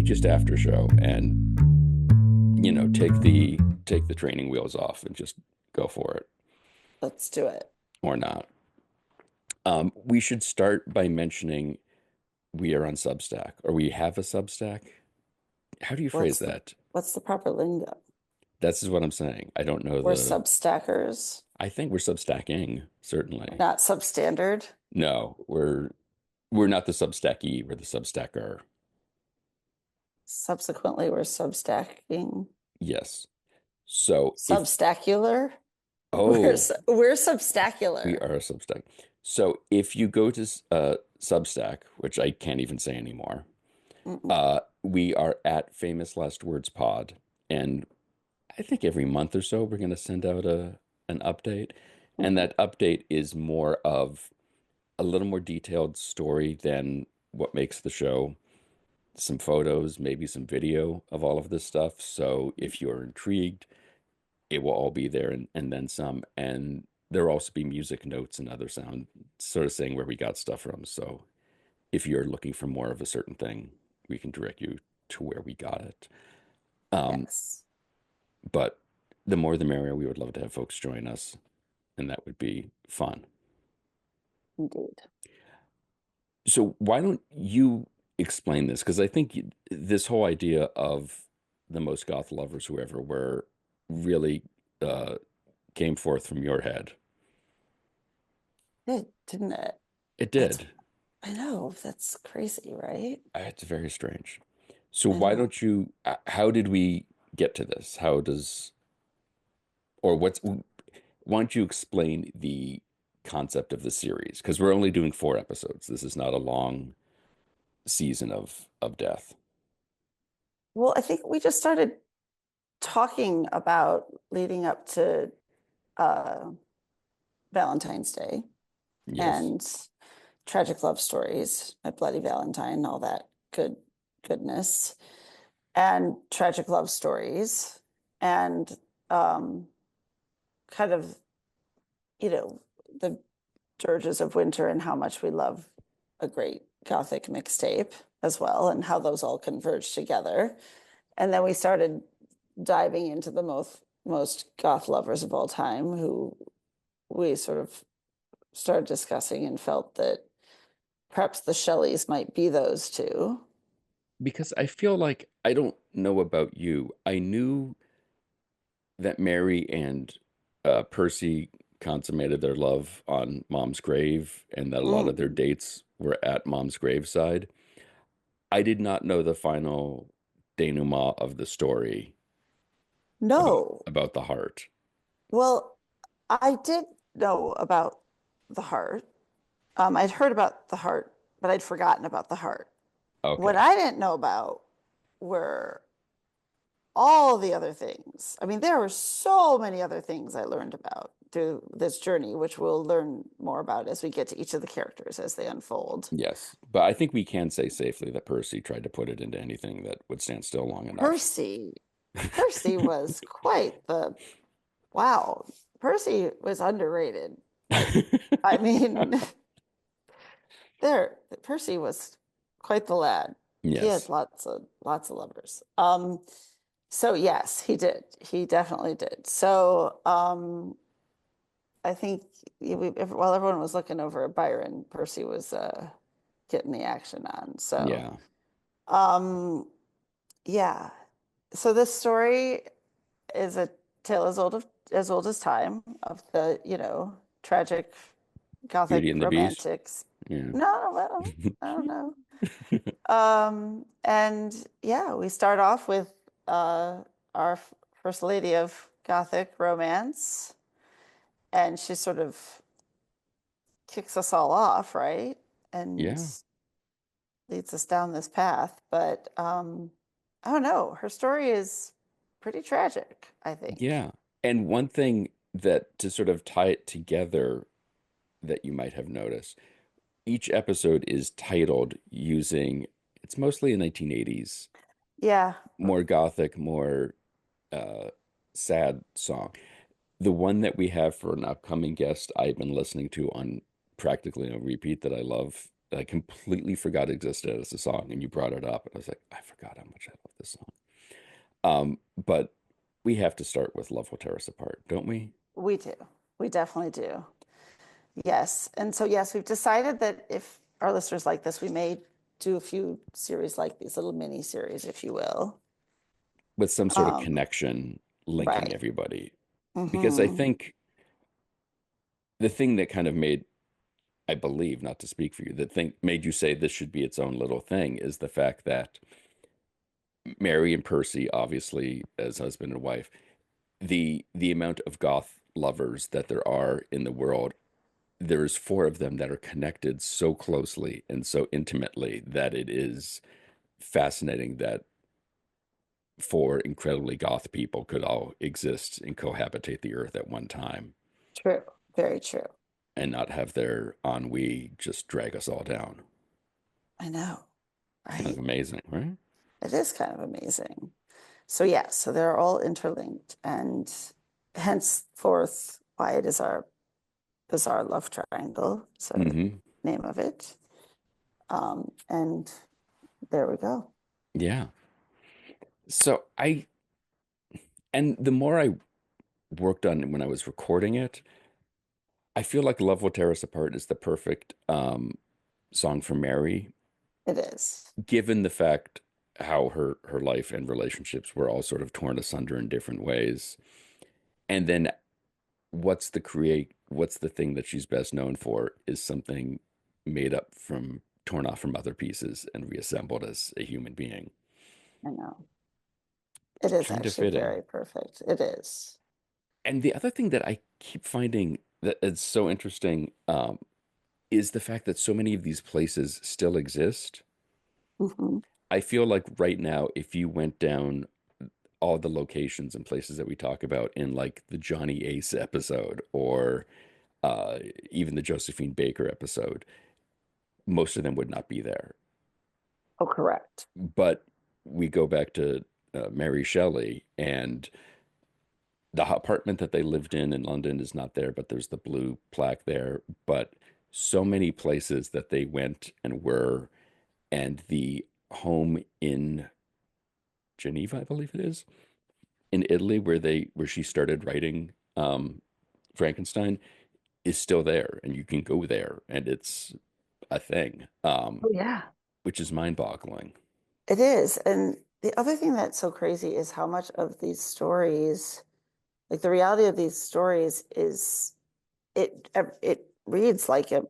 just after show and take the training wheels off and just go for it Let's do it. or not. We should start by mentioning we are on Substack or we have a Substack. How do you phrase What's the that? what's the proper lingo? That's is what I'm saying. I don't know We're the. substackers, I think we're substacking, certainly. not substandard. No, we're not the Substacky, we're the Substacker. Subsequently, we're substacking. Yes. So if Substacular. oh, We're we substacular. are a Substack. So if you go to Substack, which I can't even say anymore, Mm-mm. we are at Famous Last Words Pod, and I think every month or so we're going to send out a an update, and Mhm. that update is more of a little more detailed story than what makes the show. Some photos, maybe some video of all of this stuff. So if you're intrigued, it will all be there and then some. And there'll also be music notes and other sound, sort of saying where we got stuff from. So if you're looking for more of a certain thing, we can direct you to where we got it. Um, Yes, but the more the merrier. We would love to have folks join us, and that would be fun. indeed. So why don't you explain this? Because I think this whole idea of the most goth lovers, whoever were, really uh, came forth from your head. It didn't it? It That's did. I know that's crazy, right? It's very strange. So I why know. don't you? How did we get to this? How does or what's? Why don't you explain the concept of the series? Because we're only doing 4 episodes. This is not a long season of death. Well, I think we just started talking about leading up to uh, Valentine's Day Yes. and tragic love stories, My Bloody Valentine, all that goodness, and tragic love stories, and um, kind of, you know, the dirges of winter and how much we love a great Gothic mixtape as well, and how those all converge together. And then we started diving into the most goth lovers of all time, who we sort of started discussing and felt that perhaps the Shelleys might be those two. Because I feel like I don't know about you. I knew that Mary and Percy consummated their love on Mom's grave and that a lot of their Mm. dates were at Mom's graveside. I did not know the final denouement of the story No. about the heart. Well, I did know about the heart. I'd heard about the heart, but I'd forgotten about the heart. What Okay. I didn't know about were all the other things. I mean, there were so many other things I learned about through this journey, which we'll learn more about as we get to each of the characters as they unfold. Yes. But I think we can say safely that Percy tried to put it into anything that would stand still long enough. Percy, Percy was quite the wow. Percy was underrated. Like, I mean, there, Percy was quite the lad. He had Yes. lots of lovers. So yes, he did. He definitely did. So I think while everyone was looking over at Byron, Percy was getting the action on. So Yeah. um, yeah. So this story is a tale as old as time of the, tragic Beauty Gothic and the Beast. romantics. Yeah. No, well, I don't know. And yeah, we start off with our first lady of Gothic romance, and she sort of kicks us all off, right? And Yeah. leads us down this path. But I don't know. Her story is pretty tragic, I think. Yeah. And one thing that to sort of tie it together that you might have noticed, each episode is titled using, it's mostly a 1980s, Yeah. more gothic, more uh, sad song. The one that we have for an upcoming guest, I've been listening to on practically on repeat that I love that I completely forgot existed as a song, and you brought it up, and I was like, I forgot how much I love this song. But we have to start with Love Will Tear Us Apart, don't we? We do. We definitely do. Yes. And so, yes, we've decided that if our listeners like this, we may do a few series like these, little mini series, if you will. With some sort of Um, connection linking right. everybody. Because I Hmm. think the thing that kind of made, I believe, not to speak for you, that thing made you say this should be its own little thing is the fact that Mary and Percy, obviously, as husband and wife, the amount of goth lovers that there are in the world, there's four of them that are connected so closely and so intimately that it is fascinating that four incredibly goth people could all exist and cohabitate the earth at one time True. Very true. and not have their ennui just drag us all down. I know. Kind of Right. amazing, right? It is kind of amazing. So, yeah, so they're all interlinked, and henceforth why it is our bizarre love triangle. So, Hmm. name of it. And there we go. Yeah. So and the more I worked on it when I was recording it, I feel like Love Will Tear Us Apart is the perfect song for Mary, It is. given the fact how her life and relationships were all sort of torn asunder in different ways. And then what's the thing that she's best known for is something made up from torn off from other pieces and reassembled as a human being. I know. It is Kind of actually fitting. very perfect. It is. And the other thing that I keep finding that is so interesting is the fact that so many of these places still exist. Hmm. I feel like right now, if you went down all the locations and places that we talk about in like the Johnny Ace episode or uh, even the Josephine Baker episode, most of them would not be there. Oh, correct. But we go back to Mary Shelley, and the apartment that they lived in London is not there, but there's the blue plaque there. But so many places that they went and were, and the home in Geneva, I believe it is, in Italy, where she started writing Frankenstein, is still there, and you can go there, and it's a thing, Oh, yeah. which is mind-boggling. It is. And the other thing that's so crazy is how much of these stories, like the reality of these stories is it reads like a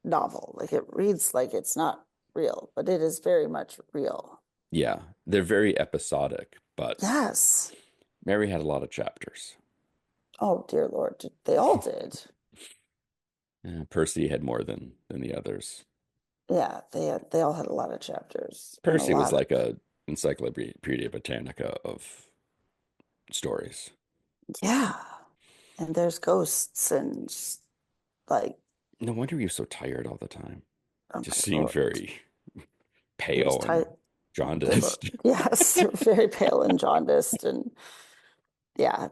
novel. Like it reads like it's not real, but it is very much real. Yeah, they're very episodic, but Yes. Mary had a lot of chapters. Oh, dear Lord. They all did. Percy had more than the others. Yeah, they all had a lot of chapters and a Percy was lot like of a Encyclopedia Britannica of stories. yeah. And there's ghosts and like, No wonder he was so tired all the time. oh Just my seemed Lord. very He was pale and tight. Good Lord. jaundiced. Yes, very pale and jaundiced, and yeah,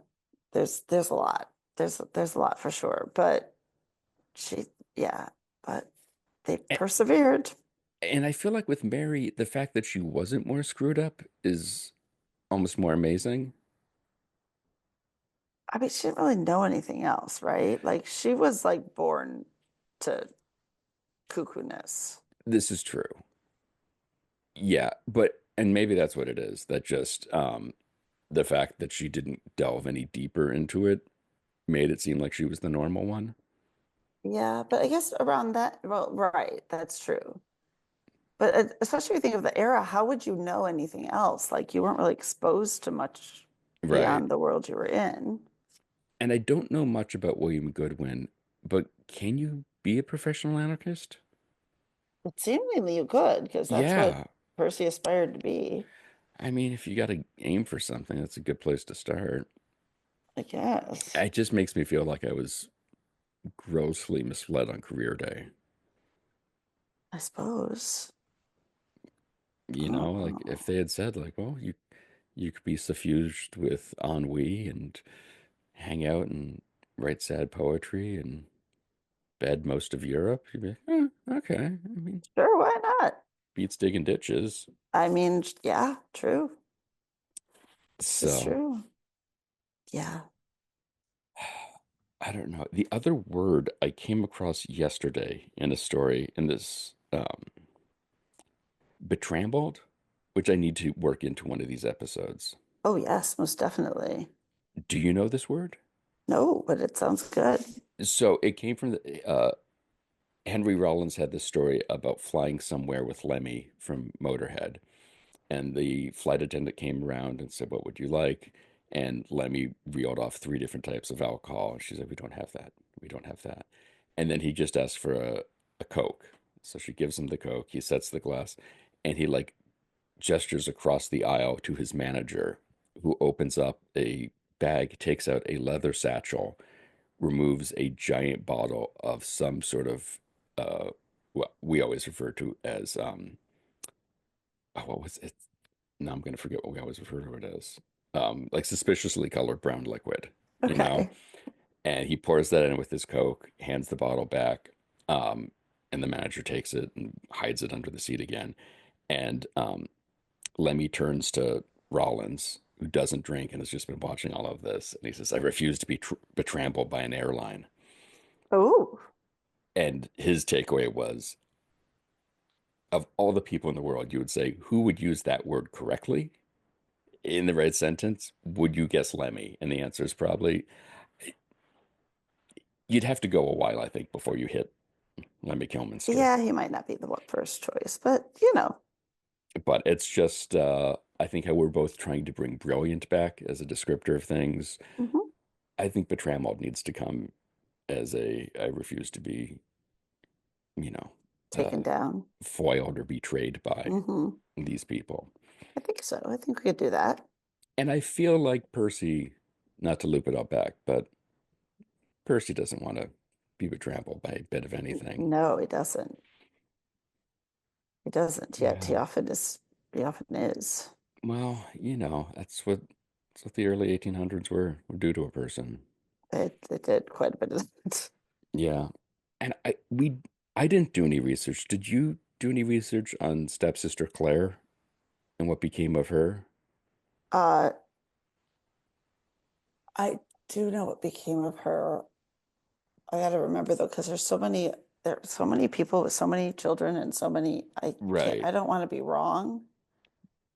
there's a lot. There's a lot for sure. But she, yeah, but they A- persevered. And I feel like with Mary, the fact that she wasn't more screwed up is almost more amazing. I mean, she didn't really know anything else, right? Like she was like born to cuckoo-ness. This is true. Yeah, but and maybe that's what it is. That just the fact that she didn't delve any deeper into it made it seem like she was the normal one. Yeah, but I guess around that, well, right, that's true. But especially if you think of the era, how would you know anything else? Like you weren't really exposed to much Right. beyond the world you were in. And I don't know much about William Goodwin, but can you be a professional anarchist? But seemingly you could, because that's what Yeah. Percy aspired to be, I mean, if you got to aim for something, that's a good place to start. I guess. It just makes me feel like I was grossly misled on career day. I suppose. You know, like Oh, if they had said like, well, you could be suffused with ennui and hang out and write sad poetry and sped most of Europe. You'd be like, okay. I mean, Sure, why not? beats digging ditches. I mean, yeah, true. This is So true. Yeah. I don't know. The other word I came across yesterday in a story in this betrambled, which I need to work into one of these episodes. Oh, yes, most definitely. Do you know this word? No, but it sounds good. So it came from the Henry Rollins had this story about flying somewhere with Lemmy from Motorhead. And the flight attendant came around and said, "What would you like?" And Lemmy reeled off three different types of alcohol. And she said, "We don't have that. We don't have that." And then he just asked for a Coke. So she gives him the Coke. He sets the glass and he like gestures across the aisle to his manager, who opens up a bag, takes out a leather satchel, removes a giant bottle of some sort of what we always refer to as oh, what was it? Now I'm going to forget what we always refer to it as. Like suspiciously colored brown liquid, you know? Okay. And he pours that in with his Coke, hands the bottle back, um, and the manager takes it and hides it under the seat again. And Lemmy turns to Rollins, who doesn't drink and has just been watching all of this, and he says, "I refuse to be betrampled by an airline." Oh, And his takeaway was, of all the people in the world, you would say, who would use that word correctly in the right sentence? Would you guess Lemmy? And the answer is probably you'd have to go a while, I think, before you hit Lemmy Kilminster. yeah, he might not be the first choice, but you know. But it's just, I think how we're both trying to bring brilliant back as a descriptor of things. Mhm. I think betrayal needs to come as a I refuse to be, you know, Taken uh, down. foiled or betrayed by Hmm. these people. I think so. I think we could do that. And I feel like Percy, not to loop it all back, but Percy doesn't want to be betrampled by a bit of anything. No, he doesn't. He doesn't. Yet Yeah. he often is. Well, that's what the early 1800s were do to a person. It did quite a bit of that. Yeah. And I didn't do any research. Did you do any research on stepsister Claire and what became of her? Uh, I do know what became of her. I got to remember though, because there's so many people with so many children and so many, Right. I don't want to be wrong.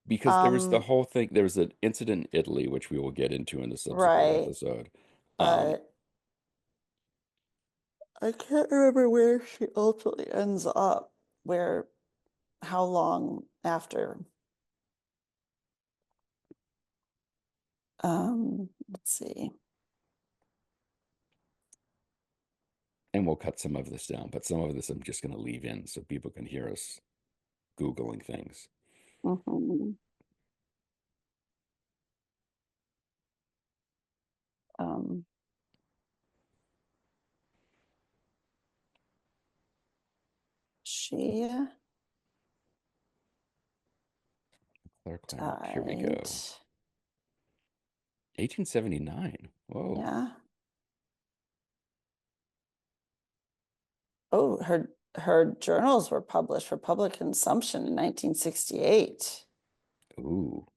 Because there was the Um, whole thing, there was an incident in Italy, which we will get into in a subsequent right. episode. Um, But I can't remember where she ultimately ends up, where, how long after. Let's see. and we'll cut some of this down, but some of this I'm just going to leave in so people can hear us Googling things. Mhm. Um, she Claire Claremont, here we died. go. 1879. Whoa. Yeah. Oh, her journals were published for public consumption in 1968. Ooh.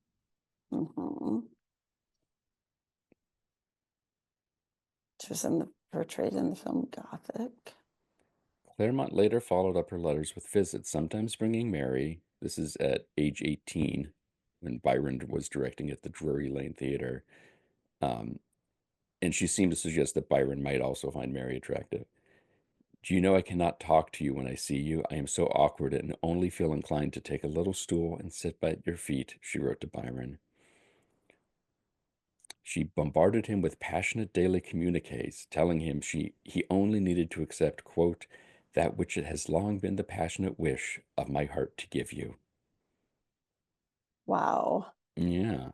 Hmm. She was portrayed in the film Gothic. Claremont later followed up her letters with visits, sometimes bringing Mary. This is at age 18 when Byron was directing at the Drury Lane Theater. Um, and she seemed to suggest that Byron might also find Mary attractive. "Do you know I cannot talk to you when I see you? I am so awkward and only feel inclined to take a little stool and sit by your feet," she wrote to Byron. She bombarded him with passionate daily communiques, telling him he only needed to accept, quote, "that which it has long been the passionate wish of my heart to give you." Wow. Yeah.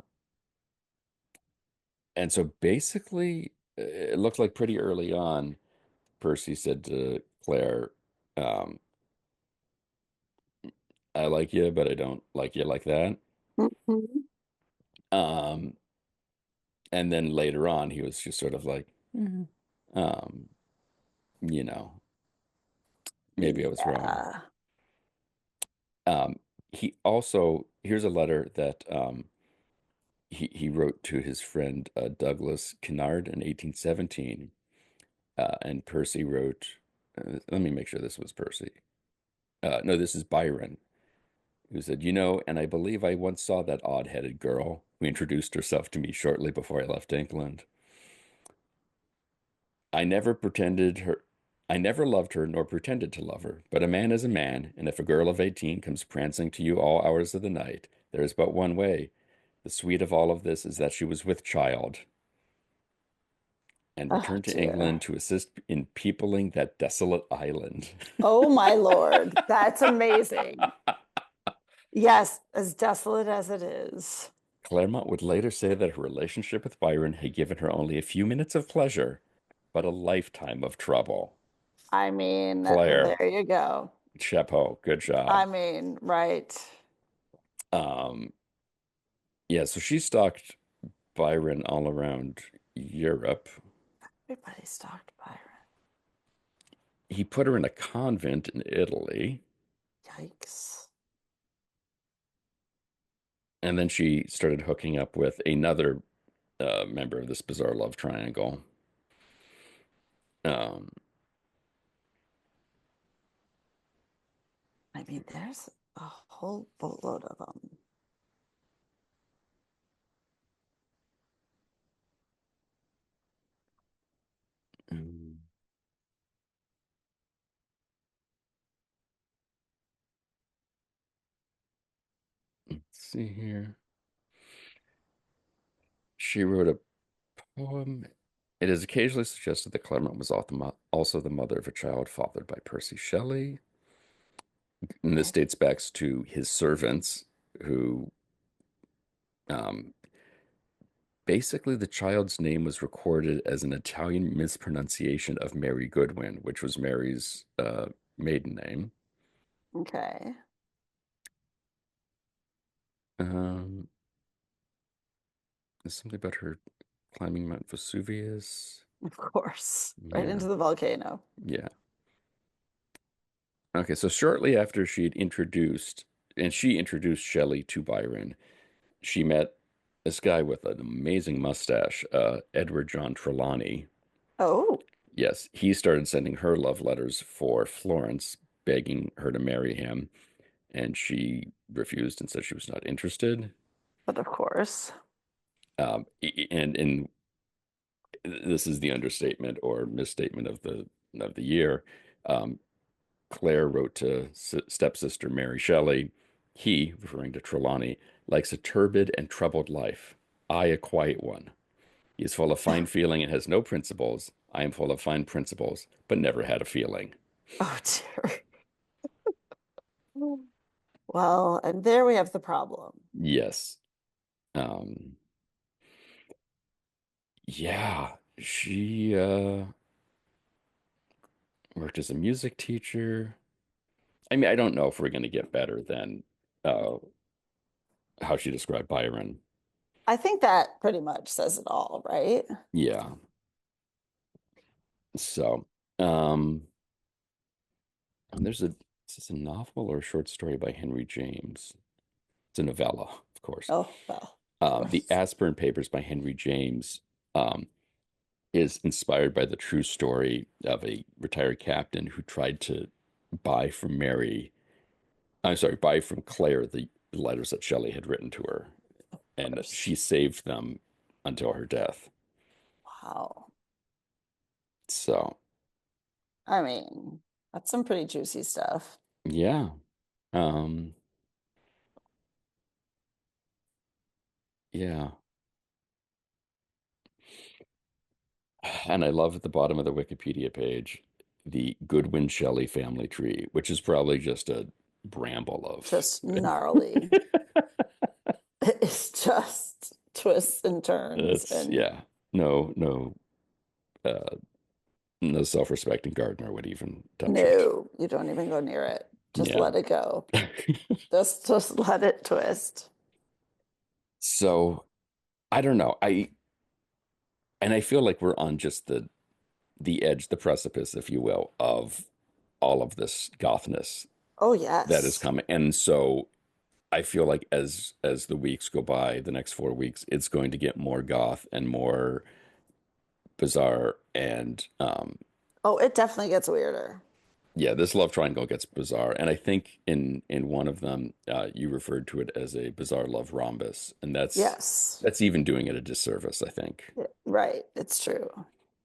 And so basically, it looked like pretty early on, Percy said to Claire, um, "I like you, but I don't like you like that." Mhm. Um, and then later on, he was just sort of like, um, you know. maybe I was wrong. Yeah. Um, he also, here's a letter that he wrote to his friend Douglas Kennard in 1817. And Percy wrote, let me make sure this was Percy. No, this is Byron, who said, and I believe I once saw that odd-headed girl who introduced herself to me shortly before I left England. I never pretended her, I never loved her nor pretended to love her, but a man is a man, and if a girl of 18 comes prancing to you all hours of the night, there is but one way. The sweet of all of this is that she was with child and Oh returned to England dear. to assist in peopling that desolate island. Oh my Lord. That's amazing. Yes, as desolate as it is. Claremont would later say that her relationship with Byron had given her only a few minutes of pleasure, but a lifetime of trouble. I mean, Claire, there you go. chapeau, good I job. mean, right. Um, yeah, so she stalked Byron all around Europe. Everybody stalked Byron. He put her in a convent in Italy, Yikes. and then she started hooking up with another member of this bizarre love triangle. Um, I mean, there's a whole boatload of them. um, let's see here. She wrote a poem. It is occasionally suggested that Claremont was also the mother of a child fathered by Percy Shelley. And this Okay. dates back to his servants, who um, basically the child's name was recorded as an Italian mispronunciation of Mary Goodwin, which was Mary's maiden name. Okay. Um, there's something about her climbing Mount Vesuvius. Of course. Right Yeah, into the volcano. yeah. Okay, so shortly after she introduced Shelley to Byron, she met this guy with an amazing mustache, Edward John Trelawney. Oh, Yes, he started sending her love letters for Florence, begging her to marry him, and she refused and said she was not interested. but of course. And this is the understatement or misstatement of the year. Um, Claire wrote to stepsister Mary Shelley, he, referring to Trelawney, likes a turbid and troubled life. I a quiet one. He is full of fine feeling and has no principles. I am full of fine principles, but never had a feeling. Oh, dear. Well, and there we have the problem. Yes. Um, yeah, she worked as a music teacher. I mean, I don't know if we're going to get better than uh, how she described Byron. I think that pretty much says it all, right? Yeah. So, um, and is this a novel or a short story by Henry James? It's a novella, of course. Oh, well, of The course. Aspern Papers by Henry James um, is inspired by the true story of a retired captain who tried to buy from Mary, I'm sorry, buy from Claire the letters that Shelley had written to her, Of and course. she saved them until her death. Wow. So, I mean, that's some pretty juicy stuff. yeah. Um, yeah. And I love at the bottom of the Wikipedia page the Goodwin Shelley family tree, which is probably just a bramble of. Just gnarly. It's just twists and turns It's and yeah. No, no, uh, no self-respecting gardener would even touch it. no, you don't even go near it. Just Yeah. let it go. Just let it twist. So I don't know. I feel like we're on just the edge, the precipice, if you will, of all of this gothness Oh, that is yes. coming. And so I feel like as the weeks go by, the next 4 weeks, it's going to get more goth and more bizarre. And Oh, it definitely gets weirder. yeah, this love triangle gets bizarre. And I think in one of them, you referred to it as a bizarre love rhombus, and Yes. that's even doing it a disservice, I think. Right. It's true.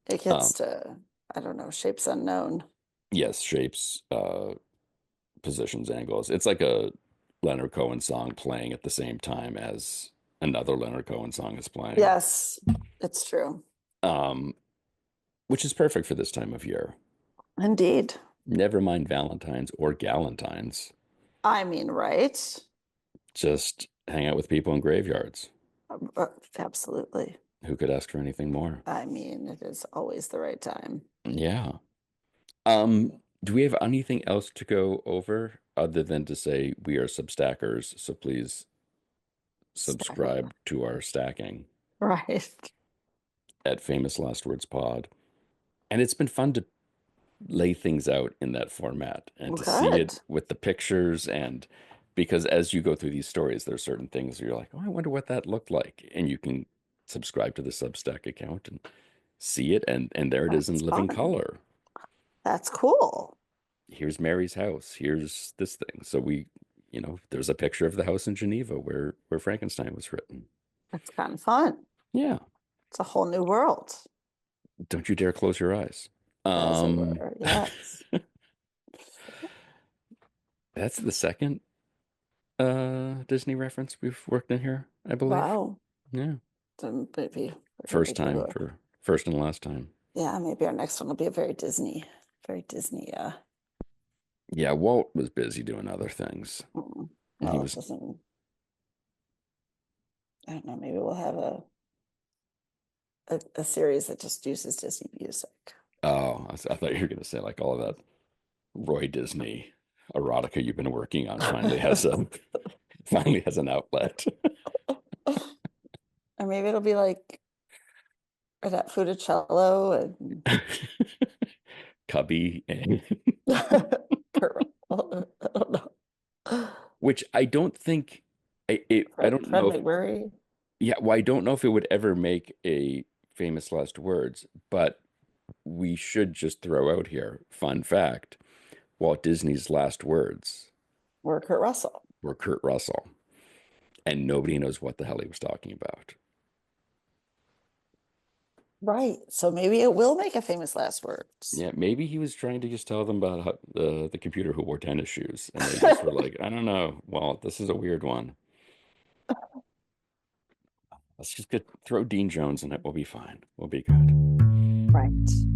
It Um, gets to, I don't know, shapes unknown. yes, shapes, positions, angles. It's like a Leonard Cohen song playing at the same time as another Leonard Cohen song is playing. Yes, it's true. Um, which is perfect for this time of year. Indeed. Never mind Valentine's or Galentine's. I mean, right? Just hang out with people in graveyards. Absolutely. Who could ask for anything more? I mean, it is always the right time. Yeah. Do we have anything else to go over other than to say we are Substackers, so please Stacking. subscribe to our stacking Right. at Famous Last Words Pod. And it's been fun to lay things out in that format and Well, to see it good. with the pictures, and because as you go through these stories, there's certain things you're like, oh, I wonder what that looked like. And you can subscribe to the Substack account and see it, and there it is in That's living fun. color. That's cool. Here's Mary's house. Here's this thing. So there's a picture of the house in Geneva where Frankenstein was written. It's kind of fun. Yeah. It's a whole new world, Don't you dare close your eyes. as it Um, were. Yes. that's the second Disney reference we've worked in here, I believe. Wow. Yeah. So maybe we're gonna First do time a, for first and last time. yeah, maybe our next one will be a very Disney, Yeah, Walt was busy doing other things. And he well, it was, doesn't, I don't know, maybe we'll have a series that just uses Disney music. oh, I thought you were going to say like all of that Roy Disney erotica you've been working on finally has an outlet. Or maybe it'll be like that Funicello and Cubby, I don't know. which I don't think I don't Fred know if McMurray. yeah, well, I don't know if it would ever make a famous last words, but we should just throw out here, fun fact, Walt Disney's last words Or Kurt Russell. were Kurt Russell, and nobody knows what the hell he was talking about. Right. So maybe it will make a famous last words. Yeah, maybe he was trying to just tell them about how, the computer who wore tennis shoes, and they just were like, I don't know, Walt, this is a weird one. Let's just throw Dean Jones in it. We'll be fine. We'll be good. Right.